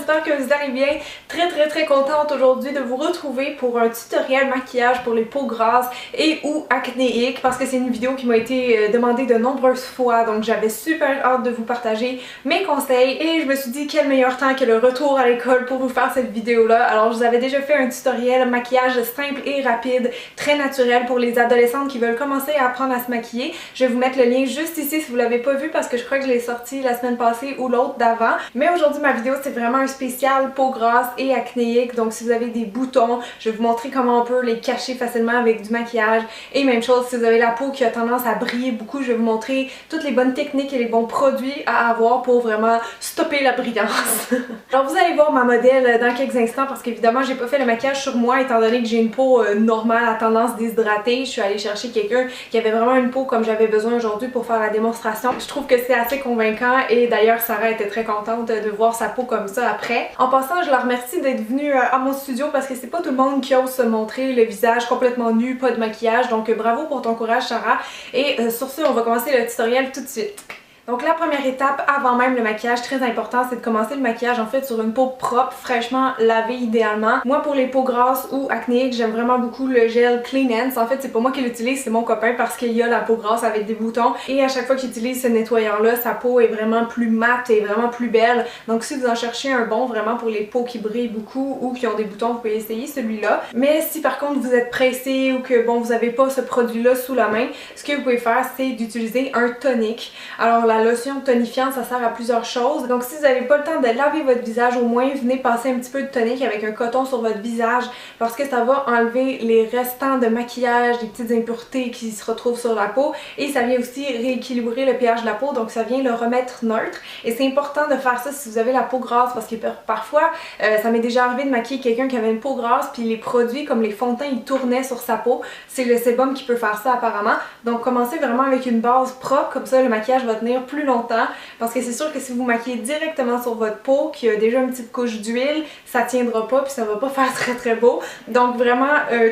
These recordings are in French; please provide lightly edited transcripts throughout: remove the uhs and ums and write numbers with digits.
j'espère que vous allez bien. Très contente aujourd'hui de vous retrouver pour un tutoriel maquillage pour les peaux grasses et ou acnéiques parce que c'est une vidéo qui m'a été demandée de nombreuses fois, donc j'avais super hâte de vous partager mes conseils et je me suis dit quel meilleur temps que le retour à l'école pour vous faire cette vidéo là. Alors je vous avais déjà fait un tutoriel maquillage simple et rapide, très naturel pour les adolescentes qui veulent commencer à apprendre à se maquiller. Je vais vous mettre le lien juste ici si vous l'avez pas vu parce que je crois que je l'ai sorti la semaine passée ou l'autre d'avant. Mais aujourd'hui ma vidéo c'est vraiment un spécial peau grasse et acnéique, donc si vous avez des boutons, je vais vous montrer comment on peut les cacher facilement avec du maquillage. Et même chose, si vous avez la peau qui a tendance à briller beaucoup, je vais vous montrer toutes les bonnes techniques et les bons produits à avoir pour vraiment stopper la brillance. Alors vous allez voir ma modèle dans quelques instants parce qu'évidemment j'ai pas fait le maquillage sur moi étant donné que j'ai une peau normale à tendance déshydratée. Je suis allée chercher quelqu'un qui avait vraiment une peau comme j'avais besoin aujourd'hui pour faire la démonstration. Je trouve que c'est assez convaincant et d'ailleurs Sarah était très contente de voir sa peau comme ça après. En passant, je la remercie d'être venue à mon studio parce que c'est pas tout le monde qui ose se montrer le visage complètement nu, pas de maquillage, donc bravo pour ton courage Sarah. Et sur ce, on va commencer le tutoriel tout de suite. Donc la première étape avant même le maquillage, très important, c'est de commencer le maquillage en fait sur une peau propre, fraîchement lavée idéalement. Moi pour les peaux grasses ou acnéiques, j'aime vraiment beaucoup le gel Clean Hands. En fait c'est pas moi qui l'utilise, c'est mon copain parce qu'il a la peau grasse avec des boutons et à chaque fois qu'il utilise ce nettoyant là, sa peau est vraiment plus mate et vraiment plus belle. Donc si vous en cherchez un bon vraiment pour les peaux qui brillent beaucoup ou qui ont des boutons, vous pouvez essayer celui-là. Mais si par contre vous êtes pressé ou que bon vous avez pas ce produit là sous la main, ce que vous pouvez faire c'est d'utiliser un tonique. Alors la lotion tonifiante ça sert à plusieurs choses, donc si vous n'avez pas le temps de laver votre visage, au moins venez passer un petit peu de tonique avec un coton sur votre visage parce que ça va enlever les restants de maquillage, des petites impuretés qui se retrouvent sur la peau et ça vient aussi rééquilibrer le pH de la peau, donc ça vient le remettre neutre. Et c'est important de faire ça si vous avez la peau grasse parce que parfois ça m'est déjà arrivé de maquiller quelqu'un qui avait une peau grasse puis les produits comme les fonds de teint ils tournaient sur sa peau. C'est le sébum qui peut faire ça apparemment, donc commencez vraiment avec une base propre, comme ça le maquillage va tenir plus longtemps parce que c'est sûr que si vous maquillez directement sur votre peau qui a déjà une petite couche d'huile, ça tiendra pas puis ça va pas faire très beau. Donc vraiment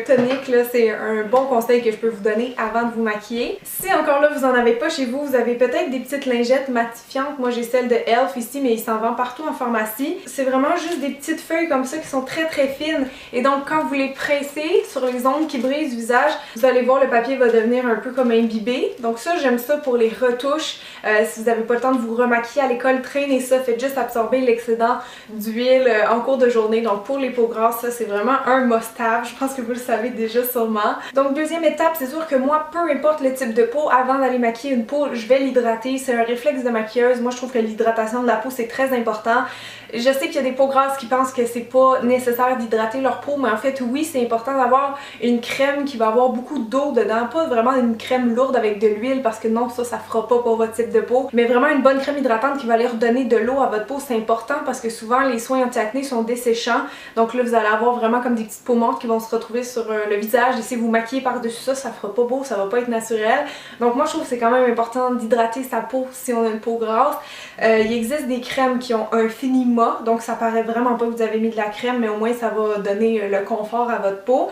tonique là, c'est un bon conseil que je peux vous donner avant de vous maquiller. Si encore là vous en avez pas chez vous, vous avez peut-être des petites lingettes matifiantes. Moi j'ai celle de Elf ici mais il s'en vend partout en pharmacie. C'est vraiment juste des petites feuilles comme ça qui sont très fines et donc quand vous les pressez sur les ongles qui brisent du visage, vous allez voir le papier va devenir un peu comme imbibé. Donc ça j'aime ça pour les retouches. Si vous n'avez pas le temps de vous remaquiller à l'école, traînez ça, faites juste absorber l'excédent d'huile en cours de journée. Donc pour les peaux grasses, ça c'est vraiment un must-have, je pense que vous le savez déjà sûrement. Donc deuxième étape, c'est sûr que moi, peu importe le type de peau, avant d'aller maquiller une peau, je vais l'hydrater. C'est un réflexe de maquilleuse, moi je trouve que l'hydratation de la peau c'est très important. Je sais qu'il y a des peaux grasses qui pensent que c'est pas nécessaire d'hydrater leur peau, mais en fait oui c'est important d'avoir une crème qui va avoir beaucoup d'eau dedans, pas vraiment une crème lourde avec de l'huile parce que non ça fera pas pour votre type de peau, mais vraiment une bonne crème hydratante qui va aller redonner de l'eau à votre peau, c'est important parce que souvent les soins anti-acné sont desséchants, donc là vous allez avoir vraiment comme des petites peaux mortes qui vont se retrouver sur le visage et si vous maquillez par-dessus ça, ça fera pas beau, ça va pas être naturel. Donc moi je trouve que c'est quand même important d'hydrater sa peau si on a une peau grasse. Il existe des crèmes qui ont un finiment, donc ça paraît vraiment pas que vous avez mis de la crème mais au moins ça va donner le confort à votre peau.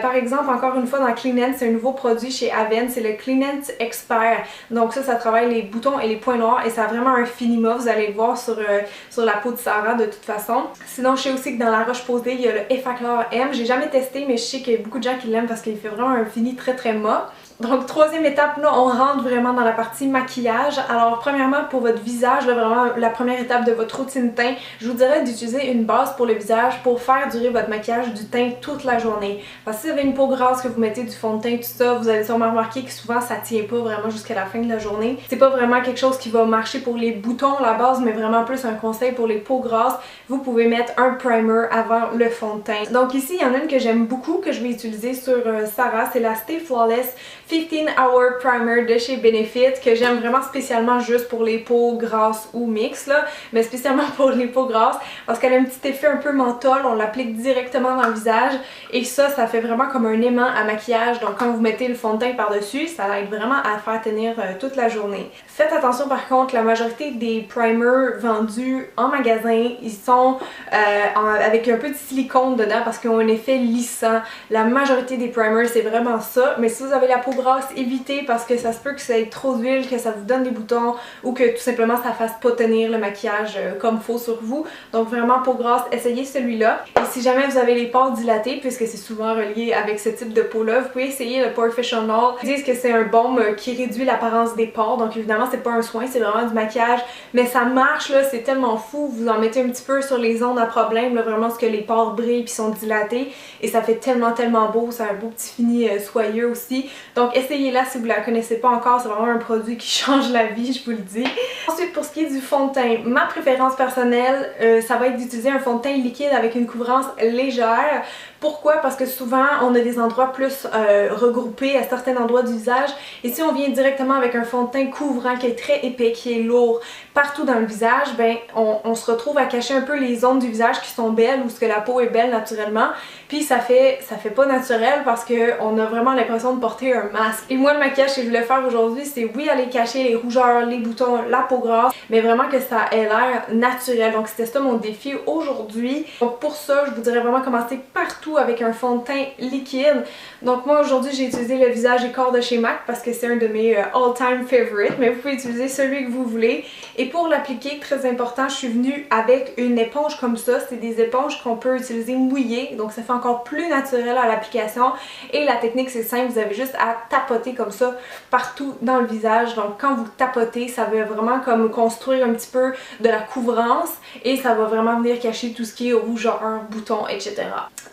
Par exemple encore une fois dans Clean Hands, c'est un nouveau produit chez Avène, c'est le Clean Hands Expert. Donc ça travaille les boutons et les points noirs et ça a vraiment un finima, vous allez le voir sur la peau de Sarah de toute façon. Sinon je sais aussi que dans la Roche-Posay il y a le Effaclar M, j'ai jamais testé mais je sais qu'il y a beaucoup de gens qui l'aiment parce qu'il fait vraiment un fini très mat. Donc troisième étape, là on rentre vraiment dans la partie maquillage. Alors premièrement pour votre visage, là vraiment la première étape de votre routine teint, je vous dirais d'utiliser une base pour le visage pour faire durer votre maquillage du teint toute la journée. Parce que si vous avez une peau grasse que vous mettez du fond de teint tout ça, vous allez sûrement remarquer que souvent ça tient pas vraiment jusqu'à la fin de la journée. C'est pas vraiment quelque chose qui va marcher pour les boutons la base, mais vraiment plus un conseil pour les peaux grasses. Vous pouvez mettre un primer avant le fond de teint. Donc ici il y en a une que j'aime beaucoup que je vais utiliser sur Sarah, c'est la Stay Flawless 15 Hour Primer de chez Benefit que j'aime vraiment spécialement juste pour les peaux grasses ou mixtes là, mais spécialement pour les peaux grasses parce qu'elle a un petit effet un peu menthol, on l'applique directement dans le visage et ça fait vraiment comme un aimant à maquillage, donc quand vous mettez le fond de teint par dessus ça aide vraiment à faire tenir toute la journée. Faites attention par contre, la majorité des primers vendus en magasin ils sont avec un peu de silicone dedans parce qu'ils ont un effet lissant. La majorité des primers c'est vraiment ça, mais si vous avez la peau grasse, évitez parce que ça se peut que ça ait trop d'huile, que ça vous donne des boutons ou que tout simplement ça fasse pas tenir le maquillage comme faut sur vous. Donc vraiment peau grasse, essayez celui-là. Et si jamais vous avez les pores dilatés, puisque c'est souvent relié avec ce type de peau-là, vous pouvez essayer le Porefessional. Ils disent que c'est un baume qui réduit l'apparence des pores, donc évidemment c'est pas un soin, c'est vraiment du maquillage, mais ça marche là, c'est tellement fou. Vous en mettez un petit peu sur les zones à problème, là, vraiment ce que les pores brillent puis sont dilatés, et ça fait tellement beau, c'est un beau petit fini soyeux aussi. Donc essayez-la si vous la connaissez pas encore, c'est vraiment un produit qui change la vie, je vous le dis. Ensuite, pour ce qui est du fond de teint, ma préférence personnelle, ça va être d'utiliser un fond de teint liquide avec une couvrance légère. Pourquoi? Parce que souvent on a des endroits plus regroupés à certains endroits du visage, et si on vient directement avec un fond de teint couvrant qui est très épais, qui est lourd partout dans le visage, ben on se retrouve à cacher un peu les zones du visage qui sont belles ou ce que la peau est belle naturellement, puis ça fait pas naturel parce que on a vraiment l'impression de porter un masque. Et moi, le maquillage que je voulais faire aujourd'hui, c'est oui aller cacher les rougeurs, les boutons, la peau grasse, mais vraiment que ça ait l'air naturel. Donc c'était ça mon défi aujourd'hui. Donc pour ça, je vous dirais vraiment commencer partout avec un fond de teint liquide. Donc moi aujourd'hui j'ai utilisé le visage et corps de chez MAC parce que c'est un de mes all-time favorites, mais vous pouvez utiliser celui que vous voulez. Et pour l'appliquer, très important, je suis venue avec une éponge comme ça. C'est des éponges qu'on peut utiliser mouillées, donc ça fait encore plus naturel à l'application. Et la technique c'est simple, vous avez juste à tapoter comme ça partout dans le visage. Donc quand vous tapotez, ça va vraiment comme construire un petit peu de la couvrance et ça va vraiment venir cacher tout ce qui est rougeur, boutons, etc.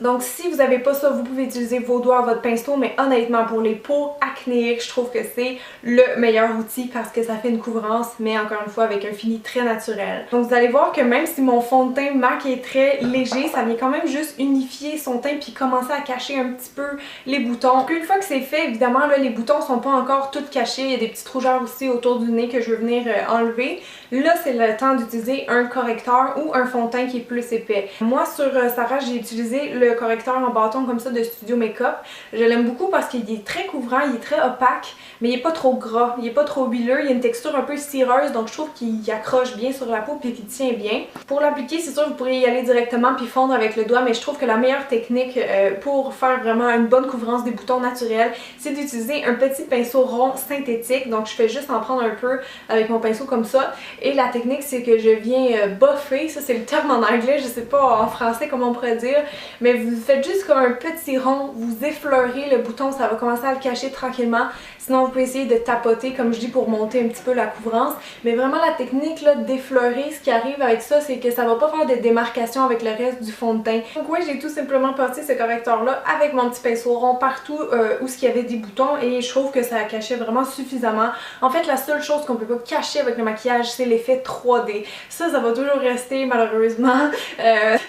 Donc si vous n'avez pas ça, vous pouvez utiliser vos doigts, votre pinceau, mais honnêtement pour les peaux acnéiques, je trouve que c'est le meilleur outil parce que ça fait une couvrance, mais encore une fois avec un fini très naturel. Donc vous allez voir que même si mon fond de teint MAC est très léger, ça vient quand même juste unifier son teint puis commencer à cacher un petit peu les boutons. Puis une fois que c'est fait, évidemment là les boutons sont pas encore toutes cachés, il y a des petites rougeurs aussi autour du nez que je veux venir enlever. Là c'est le temps d'utiliser un correcteur ou un fond de teint qui est plus épais. Moi sur Sarah j'ai utilisé le correcteur en bâton comme ça de Studio Makeup. Je l'aime beaucoup parce qu'il est très couvrant, il est très opaque, mais il est pas trop gras, il est pas trop huileux, il a une texture un peu cireuse, donc je trouve qu'il accroche bien sur la peau puis qu'il tient bien. Pour l'appliquer, c'est sûr vous pourriez y aller directement puis fondre avec le doigt, mais je trouve que la meilleure technique pour faire vraiment une bonne couvrance des boutons naturels, c'est d'utiliser un petit pinceau rond synthétique. Donc je fais juste en prendre un peu avec mon pinceau comme ça, et la technique c'est que je viens buffer, ça c'est le terme en anglais, je sais pas en français comment on pourrait dire, mais vous faites juste comme un petit rond, vous effleurez le bouton, ça va commencer à le cacher tranquillement. Sinon vous pouvez essayer de tapoter comme je dis pour monter un petit peu la couvrance, mais vraiment la technique là d'effleurer, ce qui arrive avec ça c'est que ça va pas faire de démarcation avec le reste du fond de teint. Donc oui, j'ai tout simplement passé ce correcteur là avec mon petit pinceau rond partout où il y avait des boutons, et je trouve que ça cachait vraiment suffisamment. En fait la seule chose qu'on peut pas cacher avec le maquillage c'est l'effet 3D. Ça va toujours rester malheureusement,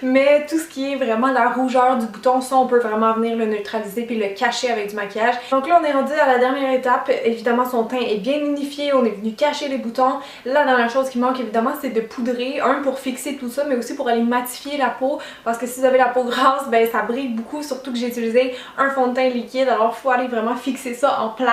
mais tout ce qui est vraiment la rougeur du bouton, ça on peut vraiment venir le neutraliser puis le cacher avec du maquillage. Donc là on est rendu à la dernière étape, évidemment son teint est bien unifié, on est venu cacher les boutons. La dernière chose qui manque évidemment c'est de poudrer, un pour fixer tout ça mais aussi pour aller matifier la peau, parce que si vous avez la peau grasse ben ça brille beaucoup, surtout que j'ai utilisé un fond de teint liquide, alors il faut aller vraiment fixer ça en place.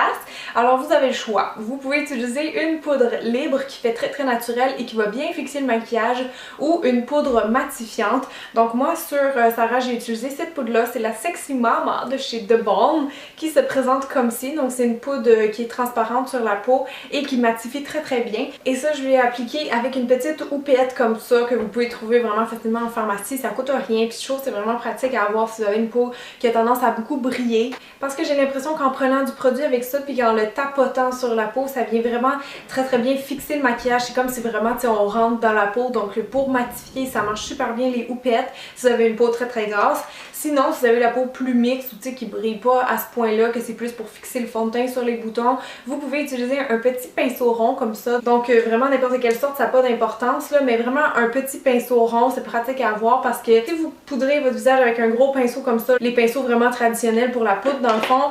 Alors vous avez le choix, vous pouvez utiliser une poudre libre qui fait très naturel et qui va bien fixer le maquillage, ou une poudre matifiante. Donc moi sur Sarah j'ai utilisé cette poudre là, c'est la Sexy Mama de chez The Balm qui se présente comme ci. Donc c'est une poudre qui est transparente sur la peau et qui matifie très bien, et ça je vais appliquer avec une petite houppette comme ça que vous pouvez trouver vraiment facilement en pharmacie, ça coûte rien, puis je trouve que c'est vraiment pratique à avoir si vous avez une peau qui a tendance à beaucoup briller, parce que j'ai l'impression qu'en prenant du produit avec ça puis en le tapotant sur la peau, ça vient vraiment très bien fixer le maquillage. C'est comme si vraiment on rentre dans la peau, donc pour matifier ça marche super bien les houpettes si vous avez une peau très grasse. Sinon, si vous avez la peau plus mixte ou qui brille pas à ce point-là, que c'est plus pour fixer le fond de teint sur les boutons, vous pouvez utiliser un petit pinceau rond comme ça. Donc vraiment n'importe quelle sorte, ça n'a pas d'importance là, mais vraiment un petit pinceau rond, c'est pratique à avoir parce que si vous poudrez votre visage avec un gros pinceau comme ça, les pinceaux vraiment traditionnels pour la poudre dans le fond,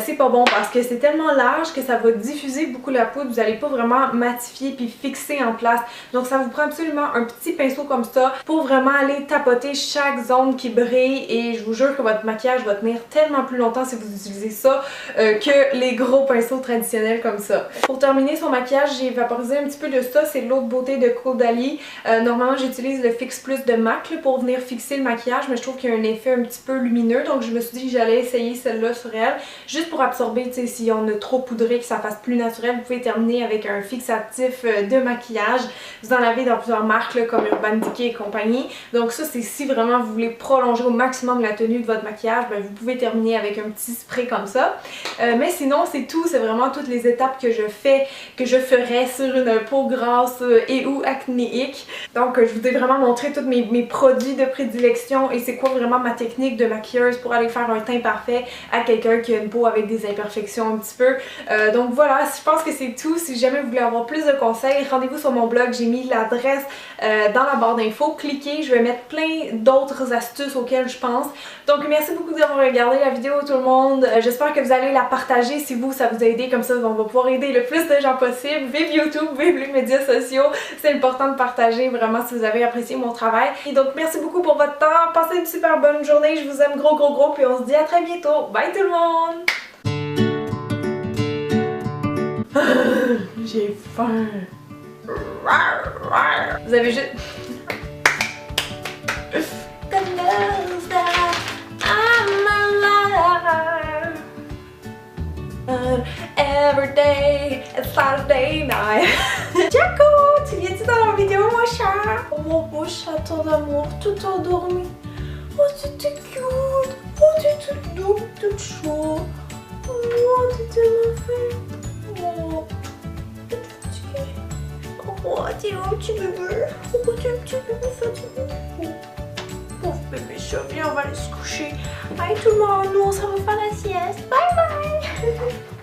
c'est pas bon parce que c'est tellement large que ça va diffuser beaucoup la poudre, vous n'allez pas vraiment matifier puis fixer en place. Donc ça vous prend absolument un petit pinceau comme ça pour vraiment aller tapoter chaque zone qui brille, et je vous jure que votre maquillage va tenir tellement plus longtemps si vous utilisez ça que les gros pinceaux traditionnels comme ça. Pour terminer son maquillage, j'ai vaporisé un petit peu de ça, c'est l'eau de beauté de Caudalie. Normalement j'utilise le Fix Plus de MAC là, pour venir fixer le maquillage, mais je trouve qu'il y a un effet un petit peu lumineux, donc je me suis dit que j'allais essayer celle-là sur elle, juste juste pour absorber, tu sais, si on a trop poudré, que ça fasse plus naturel, vous pouvez terminer avec un fixatif de maquillage. Vous en avez dans plusieurs marques là, comme Urban Decay et compagnie. Donc ça, c'est si vraiment vous voulez prolonger au maximum la tenue de votre maquillage, ben, vous pouvez terminer avec un petit spray comme ça. Mais sinon, c'est tout. C'est vraiment toutes les étapes que je fais, que je ferais sur une peau grasse et ou acnéique. Donc je vous ai vraiment montré tous mes produits de prédilection et c'est quoi vraiment ma technique de maquilleuse pour aller faire un teint parfait à quelqu'un qui a une peau avec des imperfections un petit peu. Donc voilà, je pense que c'est tout. Si jamais vous voulez avoir plus de conseils, rendez-vous sur mon blog. J'ai mis l'adresse dans la barre d'infos. Cliquez, je vais mettre plein d'autres astuces auxquelles je pense. Donc merci beaucoup d'avoir regardé la vidéo tout le monde. J'espère que vous allez la partager si vous, ça vous a aidé. Comme ça, on va pouvoir aider le plus de gens possible. Vive YouTube, vive les médias sociaux. C'est important de partager vraiment si vous avez apprécié mon travail. Et donc merci beaucoup pour votre temps. Passez une super bonne journée. Je vous aime gros gros gros. Puis on se dit à très bientôt. Bye tout le monde! J'ai faim. Vous avez juste... Every day, it's Saturday night. Jaco, tu viens-tu dans la vidéo, mon chat? Oh mon beau chaton d'amour, tout endormi. Oh, c'était cute. Oh, t'étais doux, tout chaud. Oh, t'étais ma fille. Oh, t'es fatiguée. Oh, t'es un petit bébé. Oh, t'es un petit bébé fatigué. Pauvre bébé chat, viens, on va aller se coucher. Bye tout le monde, nous on s'en va faire la sieste. Bye bye.